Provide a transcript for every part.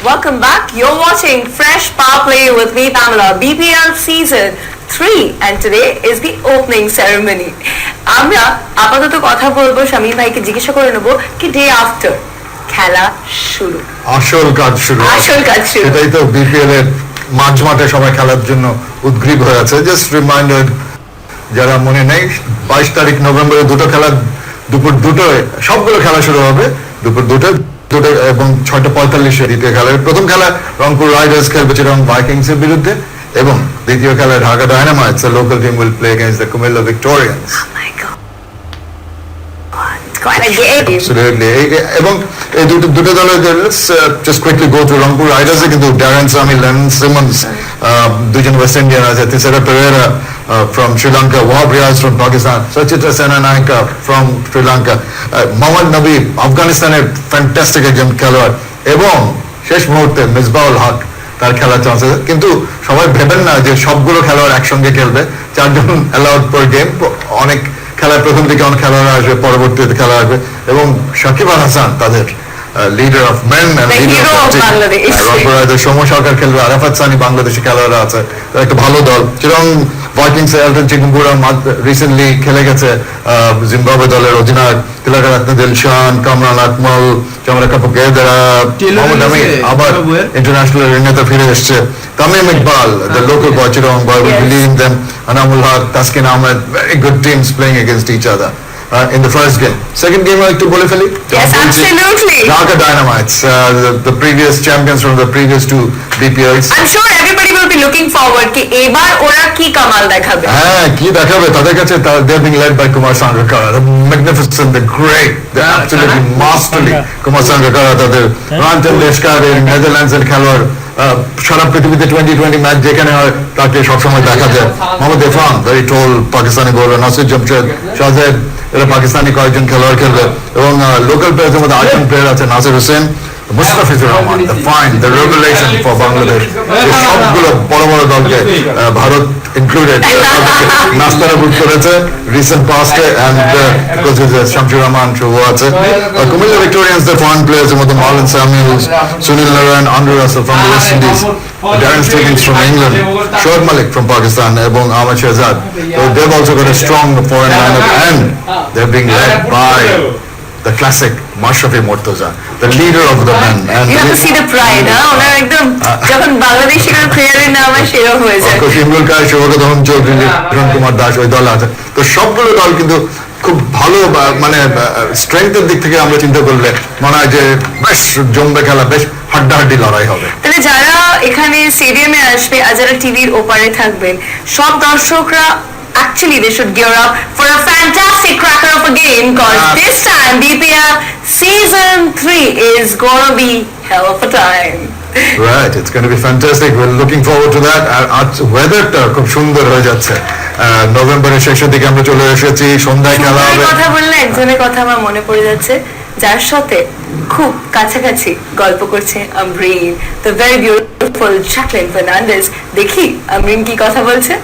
Welcome back. You're watching Fresh Power Play with me, Pamela. BPL Season 3 and today is the opening ceremony. আমরা আপাতত কথা বলবো শামীম ভাইকে জিজ্ঞাসা করে নেব কি ডে আফটার খেলা শুরু আসল কাজ শুরু এটাই তো বিপিএল এর মাঝমাঠে সবাই খেলার জন্য উদ্গ্রীব হয়ে আছে। জাস্ট রিমাইন্ডার যারা মনে নেই 22 তারিখ নভেম্বরে দুটো খেলা দুপুর 2টায় সবগুলো খেলা শুরু হবে দুপুর 2টায় এবং 6:45 দ্বিতীয় খেলা। প্রথম খেলা রংপুর রাইডার্স খেলবে চিটাগং ভাইকিংস এর বিরুদ্ধে এবং দ্বিতীয় খেলা ঢাকা ডায়নামাইটস এর local team will play against the Comilla Victorians. এবং এই দুটো দলের just quickly go to Rangpur riders এ কিন্তু ড্যারেন সামি, লেনন সিমন্স দুজন ওয়েস্ট ইন্ডিয়ান আছে, Thisara Perera from Sri Lanka, Wahab Riaz from Pakistan, Sachitra Senanayaka from Sri Lanka, Mohammad Nabi আফগানিস্তানের fantastic একজন খেলোয়াড় এবং শেষ মুহূর্তে মিসবাউল হক তার খেলার চান্স আছে। কিন্তু সবাই ভেবেন না যে সবগুলো খেলোয়াড় একসঙ্গে খেলবে, 4 জন অ্যালাউড পার গেম। অনেক খেলার প্রথম দিকে অনেক খেলোয়াড় আসবে, পরবর্তীতে খেলা আসবে এবং সাকিব আল হাসান তাদের লিডার অফ মেন সৌম্য সরকার খেলবে, আরাফাত সানি বাংলাদেশি খেলোয়াড়রা আছে, একটা ভালো দল। চিরং ভাইকিংস এলটন চিকুম্বুরা রিসেন্টলি খেলে গেছে জিম্বাবুয়ে দলের অধিনায়ক তিলকা রত্ন দিলশান, কামরান আকমল, চমরাকা পুকেদারা, মোহাম্মদ আমির আবার ইন্টারন্যাশনাল রিংয়েতে ফিরে এসছে, Tamim Iqbal the local boy চিরং boy, we believe in them, Anamul Haque, Taskin Ahmed, very good teams playing against each other in the first game. Second game একটু বলে ফেলি। Yes, absolutely. Dhaka Dynamites, the previous champions from the previous two BPLs. I'm sure everybody will be looking forward ki ebar ora ki kamal dekhabe. হ্যাঁ, কি দেখাবে তাদের কাছে? they're being led by Kumar Sangakkara, the magnificent, the great, the absolutely masterly Kumar Sangakkara, তাদের রাঞ্চন দেশকার Netherlands এর খেলোয়াড়। সারা পৃথিবীতে 2020 match যেখানে হয় তাকে সবসময় দেখা যায়। Mohammad Irfan, very toll Pakistani bowler, Nasir Jamshed, Shahzad, এরা পাকিস্তানি কয়েকজন খেলোয়াড় খেলবে এবং লোকাল প্লেয়ারদের মধ্যে আরেকজন প্লেয়ার আছে Nasir Hossain, Mustafizur Rahman, the fine, the revelation for Bangladesh. সবগুলো বড় বড় দলকে ভারত ইনক্লুডেড নাস্তারা বুক করেছে recent past and Shamsur Rahman Shuvo আছে। কুমিল্লা ভিক্টোরিয়ান্স দের ফরেন প্লেয়ার্স এর মধ্যে Marlon Samuels, Sunil Narine, Andre Russell from the West Indies, Darren Stiggins from England, Shoaib Malik from Pakistan এবং Ahmed Shehzad. So they've also got a strong foreign lineup and they're being led by the classic Mashrafi Mortaza, the leader of the men. And you have to see the pride, ওনার একদম যখন বাংলাদেশি কোন প্লেয়ারের নাম আসে সেরকম হয়ে যায়। ইমরুল কায়েস, শওকত আহমেদ চৌধুরী, কিরণ কুমার দাস ওই দল আছে। তো সবগুলো দল কিন্তু খুব ভালো, মানে স্ট্রেংথের দিক থেকে আমরা চিন্তা করলে মনে হয় যে বেশ জমবে খেলা, বেশ হাড্ডাহাড্ডি লড়াই হবে। তাহলে যারা এখানে স্টেডিয়ামে আসবে আর যারা টিভির ওপারে থাকবেন সব দর্শকরা actually they should gear up for a fantastic cracker of a game because this time BPL Season 3 is gonna be hell of a time. Right, it's going to be fantastic. We're looking forward to that. আর ওয়েদারটা খুব সুন্দর হয়ে যাচ্ছে। নভেম্বরের শেষের দিকে আমরা চলে এসেছি, সন্ধ্যায় খেলা হবে। কথা বললে একজনের কথা আমার মনে পড়ে যাচ্ছে যার সাথে খুব কাছাকাছি গল্প করছে Amrin, the very beautiful Jacqueline Fernandez। দেখি আমরিন কি কথা বলছে।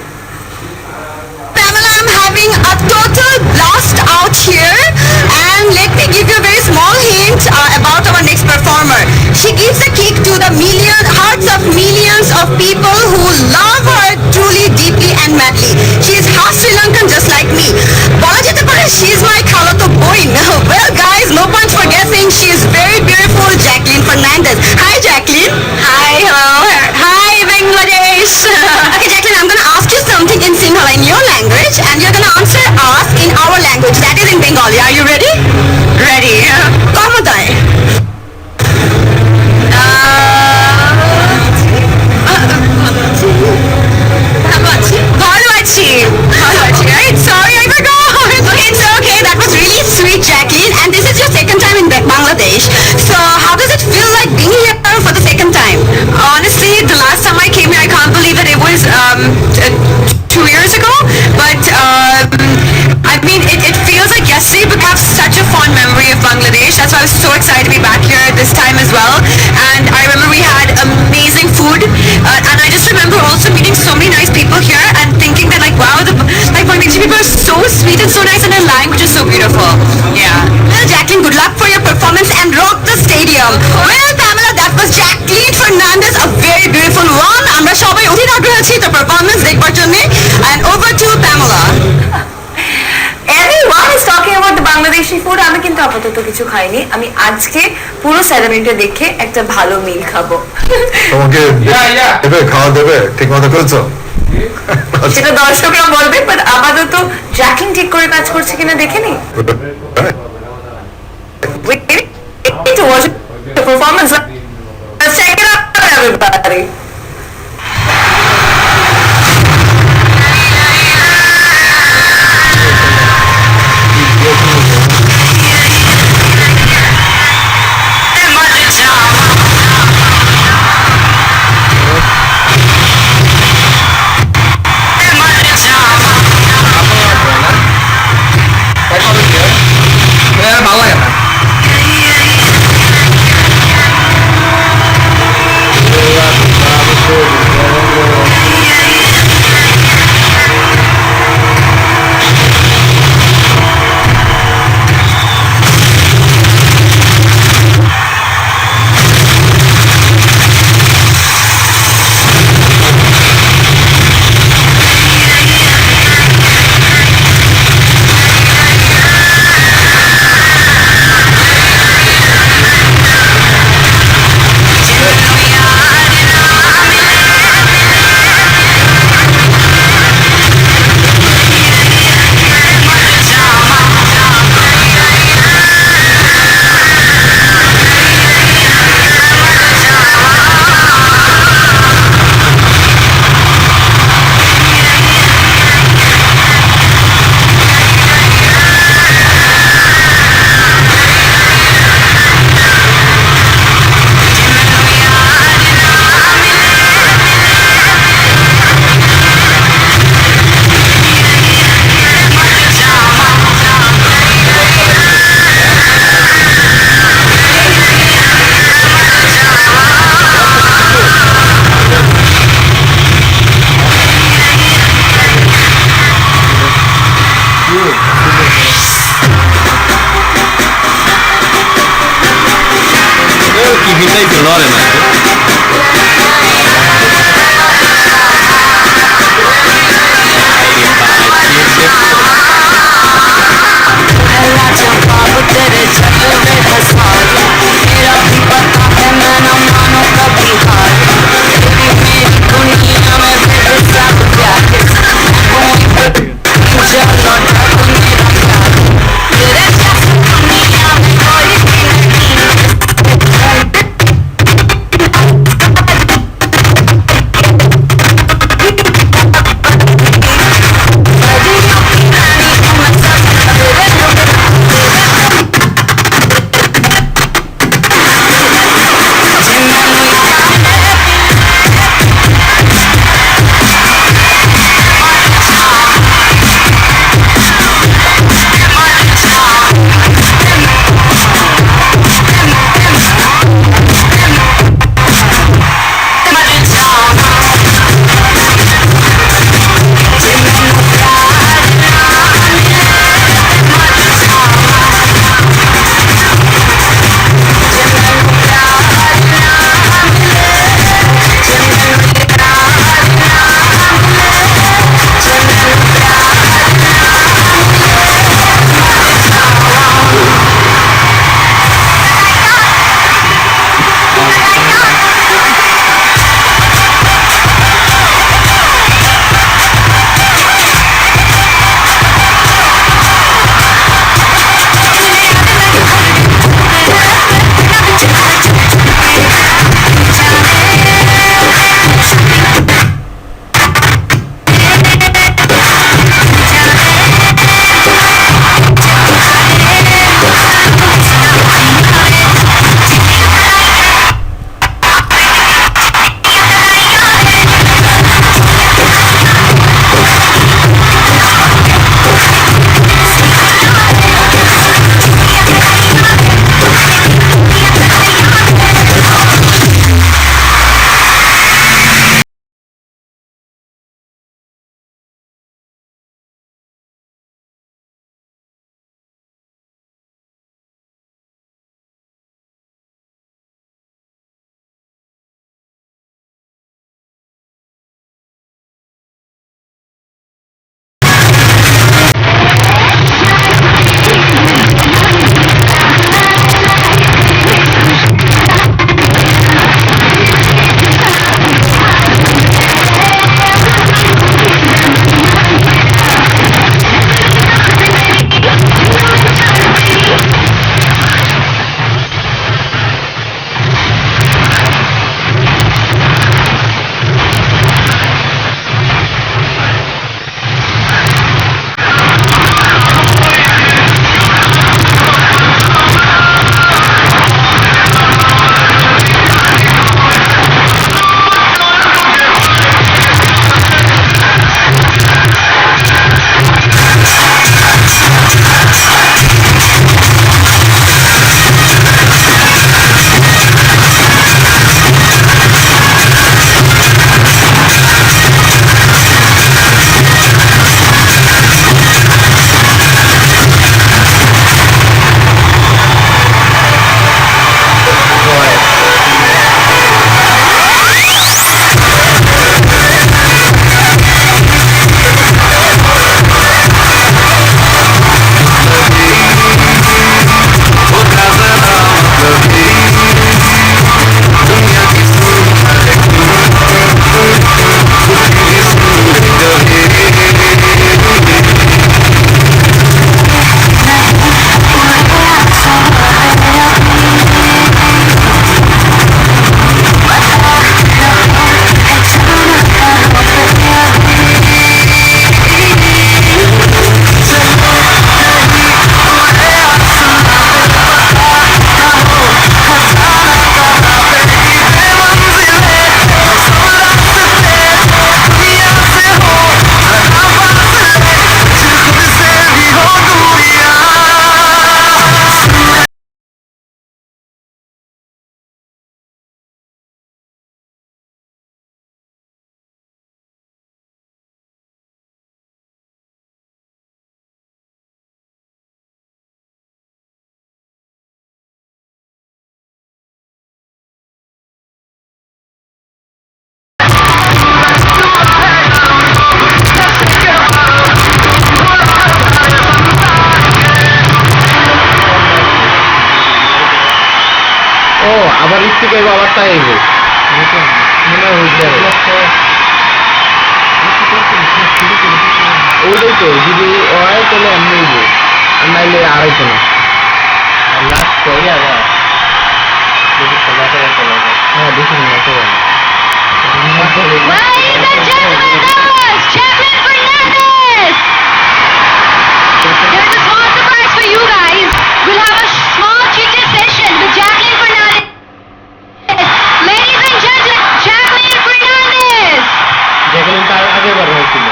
I'm having a total blast out here and let me give you a very small hint about our next performer. She gives a kick to the hearts of millions of people who love her truly, deeply and madly. She is half Sri Lankan just like me. Bola jete pare she is my khalato boin. Well guys, no point for guessing, she is very beautiful, Jacqueline Fernandez. Hi Jacqueline. Hi, hello. Hi Bangladesh. Okay Jacqueline, I'm gonna ask you something in Sinhala in your language and you're gonna answer us in our language, that is in Bengali. Are you ready? Ready. Komodai. Right? Sorry, I forgot. It's okay. That was really sweet, Jacqueline. And this is your second time in Bangladesh. So how does it feel like being here for the second time? Honestly, the last time I came here, I can't believe that it was 2 years ago. But I mean, it feels like yesterday, but I have such a fond memory of Bangladesh. That's why I was so excited to be back here this time as well. And I remember we had amazing food, and I just remember also meeting so many nice people here and thinking that like, wow, like Bangladeshi people are so sweet and so nice, and their language is so beautiful. Yeah. Well, Jacqueline, good luck for your performance and rock the stadium. Well, Pamela, that was Jacqueline আপাতত কিছু খাইনি, আমি আজকে পুরো সেরেমনিটা দেখে একটা ভালো মিল খাবো। তোমাকে দেবে, খাওয়া দেবে, ঠিক মতো করেছো? সেটা দর্শকরা বলবে, বাট আপাতত জ্যাকিং ঠিক করে কাজ করছে কিনা দেখে নি। Wait to watch the performance. Let's check it out, everybody. ভালো লাগে না। Tivitei Glória, né? শিখাইবো আবার তাই হইব মনে হইতে ওইটাই তো যদি হয় তাহলে এমনি হইব আর নাইলে আর হইতো না লাস্ট কই আবার দেখি খেলাটা হ্যাঁ দেখি না তো Ladies and gentlemen, Jacqueline Fernandez! There's a small surprise for you guys. We'll have a small chit-chat session with Jacqueline Fernandez. Ladies and gentlemen, Jacqueline Fernandez! যেগুলো তার আগে বার হয়েছিল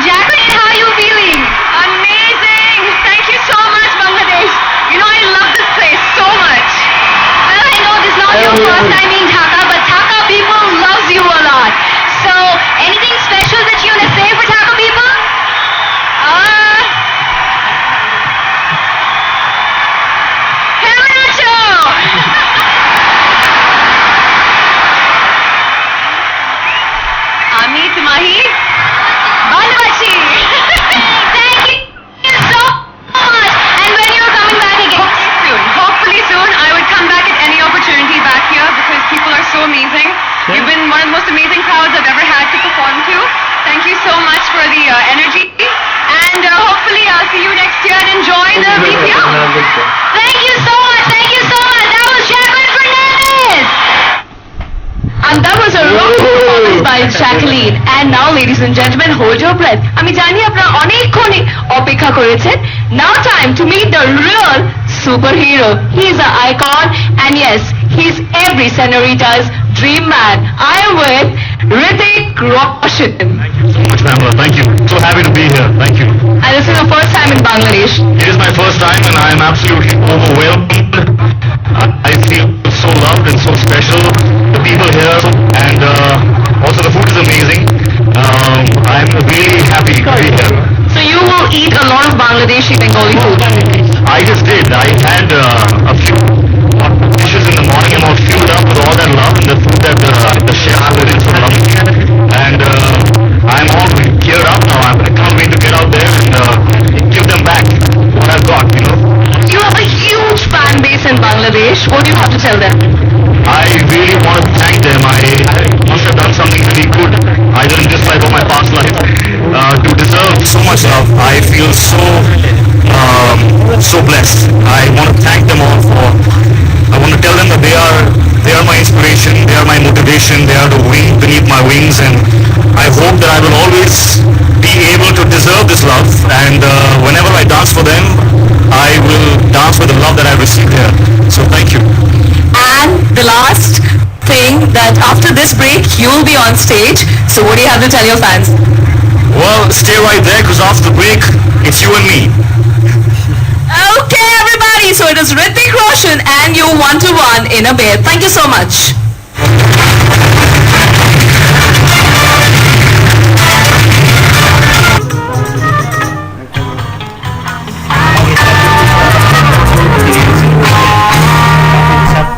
Jacqueline, how are you feeling? Amazing! Thank you so much, Bangladesh. You know, I love this place so much. Well, I know this is not your first time in Dhaka, but Dhaka people loves you a lot. So, anything special that you want to say for Dhaka people? Hermanacho! Ami Tumahi? Balabachi! Thank you so much! And when you're coming back again? Hopefully soon. I would come back at any opportunity back here because people are so amazing. You've been one of the most amazing crowds I've ever had to perform to. Thank you so much for the energy. And hopefully I'll see you next year and enjoy the BPO. Thank you so much! Thank you so much! That was Jacqueline Fernandez! And that was a rocking performance by Jacqueline. And now, ladies and gentlemen, hold your breath. আমি জানি আপনারা অনেকক্ষণ অপেক্ষা করেছেন. Now time to meet the real superhero. He is an icon, and yes, he's every senorita's dream man. I am with Hrithik Roshan. Thank you so much, Pamela. Thank you. So happy to be here. Thank you. And this is the first time in Bangladesh. It is my first time and I am absolutely overwhelmed. I feel so loved and so special. The people here and also the food is amazing. I'm really happy to be here. So you will eat a lot of Bangladeshi Bengali food. I just did. I had a few dishes in the morning and I was fueled up with all that love and the food that the chef put in so lovely. And I'm all geared up now. I can't wait to get out there and give them back what I've got, you know. You have a huge fan base in Bangladesh. What do you have to tell them? I really want to thank them. I must have done something really good, either in this life or my past life, to deserve so much love. I feel so blessed. I want to thank them all I want to tell them that they are my inspiration, they are my motivation, they are the wind beneath my wings, and I hope that I will always be able to deserve this love. And whenever I dance for them, I will dance with the love that I received here. So thank you. And the last thing that after this break, you'll be on stage. So what do you have to tell your fans? Well, stay right there because after the break, it's you and me. Okay, everybody. So it is Hrithik Roshan and you 1-to-1 in a bed. Thank you so much.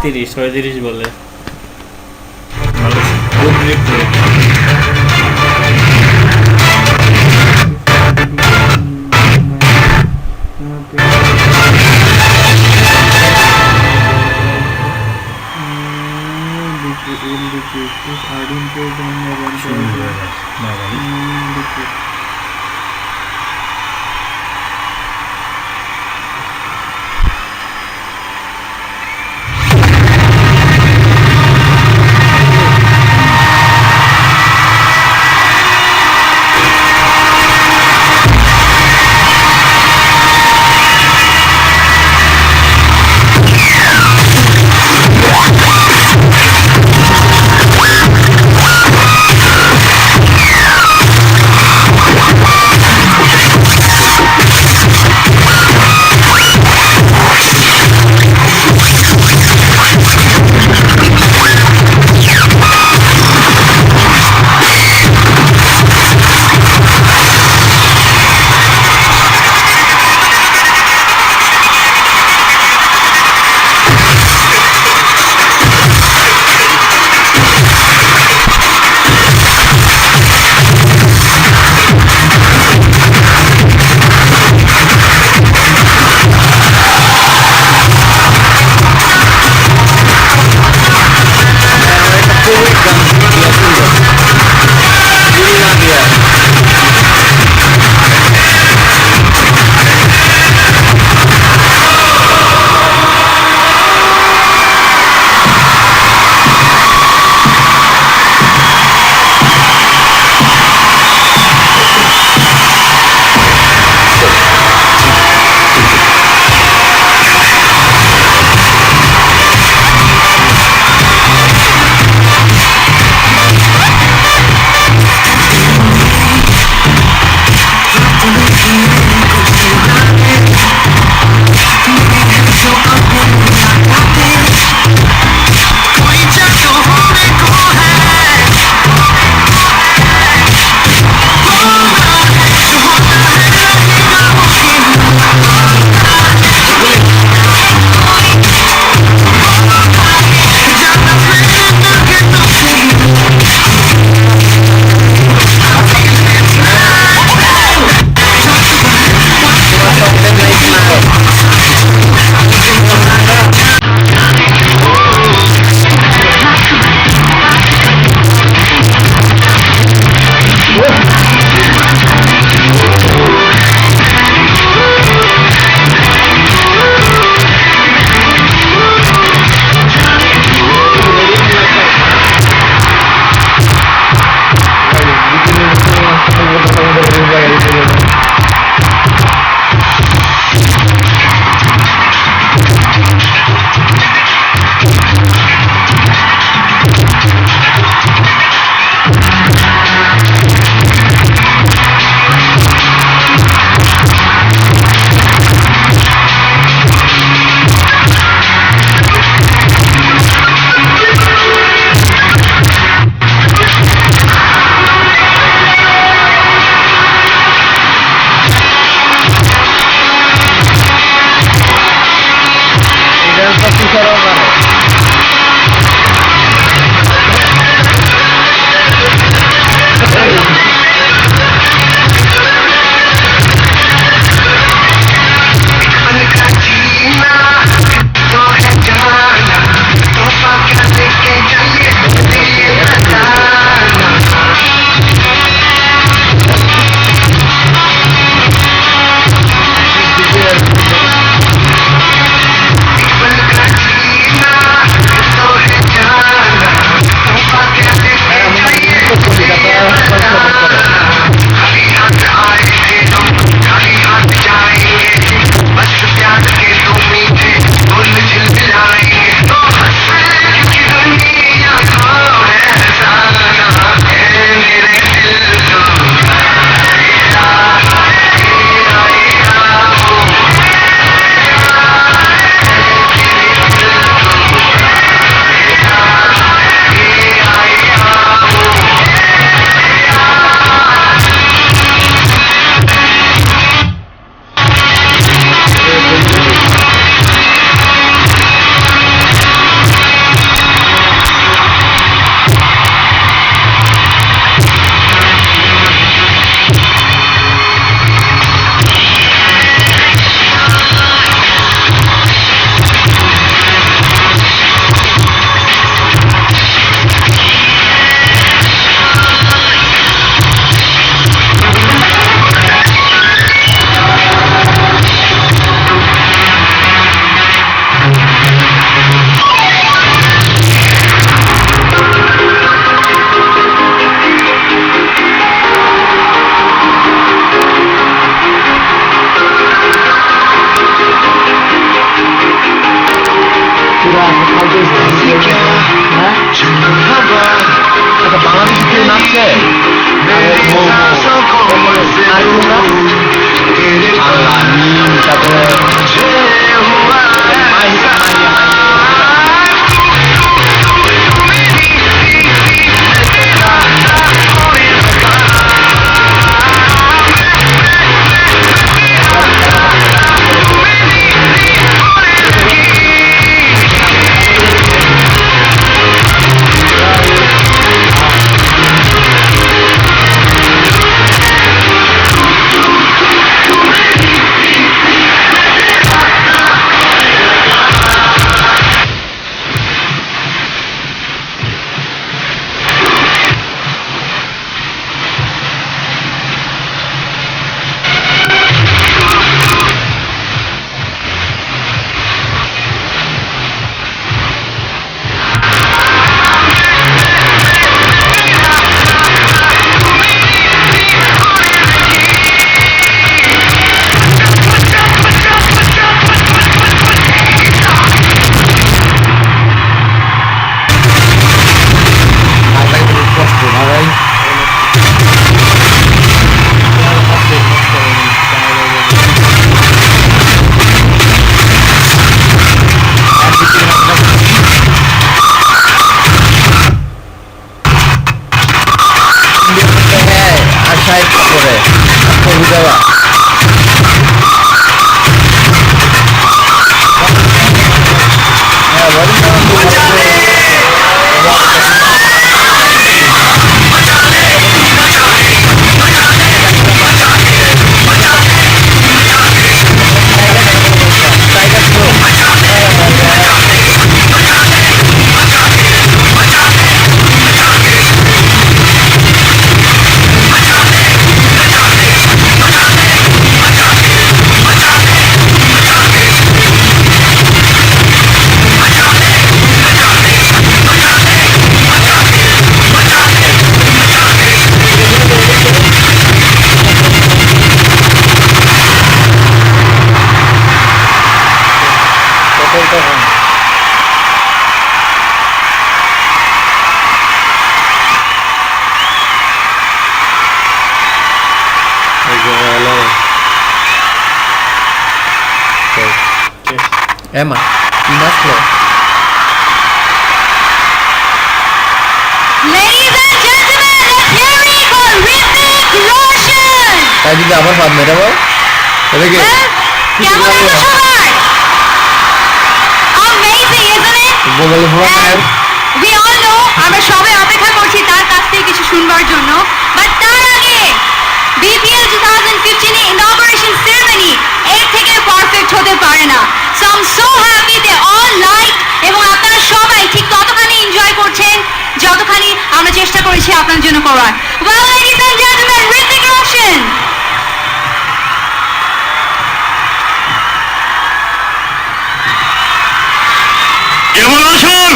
তিরিশ 37 বলে বুঝাবা হ্যাঁ বলেন Emma, you must play. Ladies and gentlemen, let's hear it for Hrithik Roshan. তাই যদি আবার বাদ মেটাবো এদিকে কেমন আছো সবাই? Amazing, isn't it? বগলে And we all know আমরা সবাই অপেক্ষা করছি তার কাছ থেকে কিছু শুনবার জন্য, বাট তার আগে BPL 2015 inauguration ceremony এর থেকে পারফেক্ট হতে পারে না। So I'm so happy they all like এবং আপনারা সবাই ঠিক ততখানি এনজয় করছেন যতখানি আমরা চেষ্টা করেছি আপনার জন্য করার। Well, ladies and gentlemen, Hrithik Roshan. কেমন আছেন?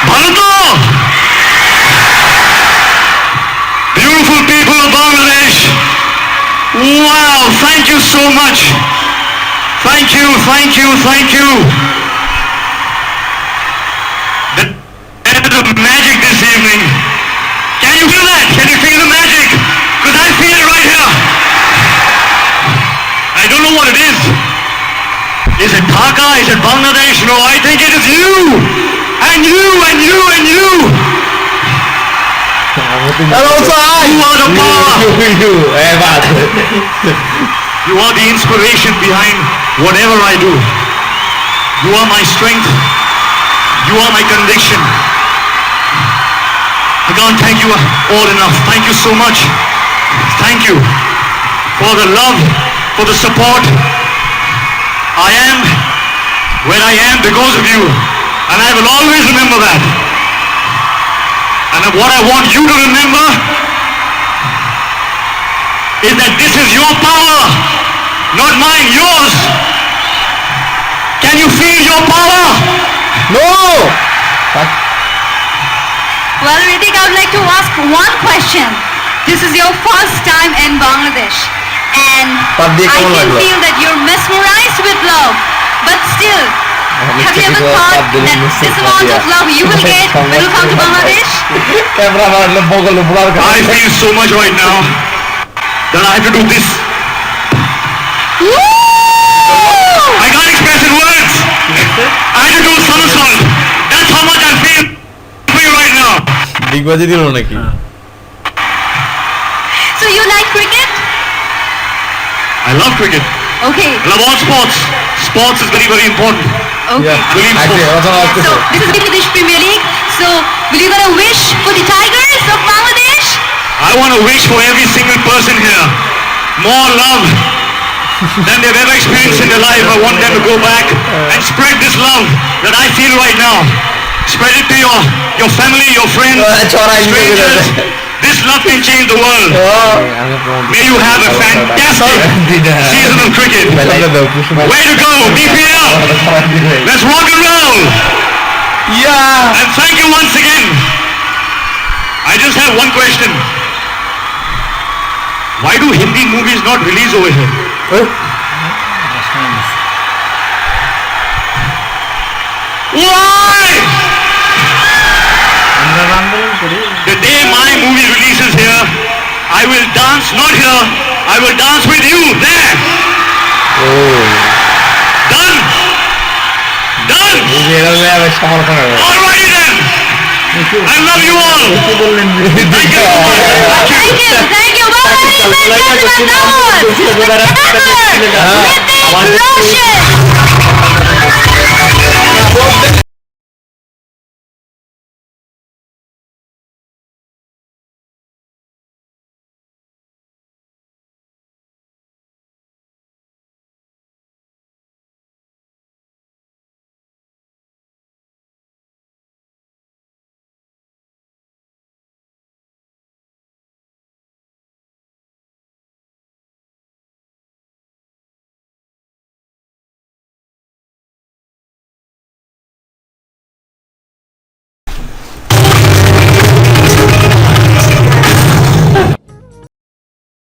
ভালো তো? Beautiful people of Bangladesh. Wow, thank you so much. Thank you, thank you, thank you. The magic this evening. Can you feel that? Can you feel the magic? Because I feel it right here. I don't know what it is. Is it Dhaka? Is it Bangladesh? No, I think it is you! And you, and you, and you! And also I! You are the power! You, বাদ You are the inspiration behind whatever I do. You are my strength. You are my conviction. I can't thank you all enough. Thank you so much. Thank you for the love, for the support. I am where I am because of you. And I will always remember that. And what I want you to remember is that this is your power, not mine, yours. Can you feel your power? No! Well, Hrithik, I would like to ask one question. This is your first time in Bangladesh, and Pap diye I কেমন can লাগলো? feel that you're mesmerized with love. But still, have you ever thought that this amount of love you will get when you come to Bangladesh? Camera মারলে বগলে বুড়ার I feel so much right now that I have to do this. Woo! I can't express in words. I have to do a somersault. That's how much I feel for you right now. ডিগবাজি দিল নাকি So you like cricket? I love cricket. Okay. I love all sports. Sports is very, very important. Okay. Believe আছে sports. রচনা So আসতেছে this is Bangladesh Premier League. So will you gonna wish for the Tigers of Bangladesh? I want to wish for every single person here more love than they've ever experienced in their life. I want them to go back and spread this love that I feel right now. Spread it to your family, your friends, ছড়াই নিয়ে strangers. গেছে This love can change the world. May you have a fantastic season of cricket. Way to go, BPL! Let's rock and roll! Yeah! And thank you once again. I just have one question. Why do Hindi movies not release over here? Why? The day my movie releases here, I will dance not here, I will dance with you there. Done? Done? সমর্থন Alrighty then. I love you all. কি বললেন Thank you so much. Thank you. Bye. হ্যাঁ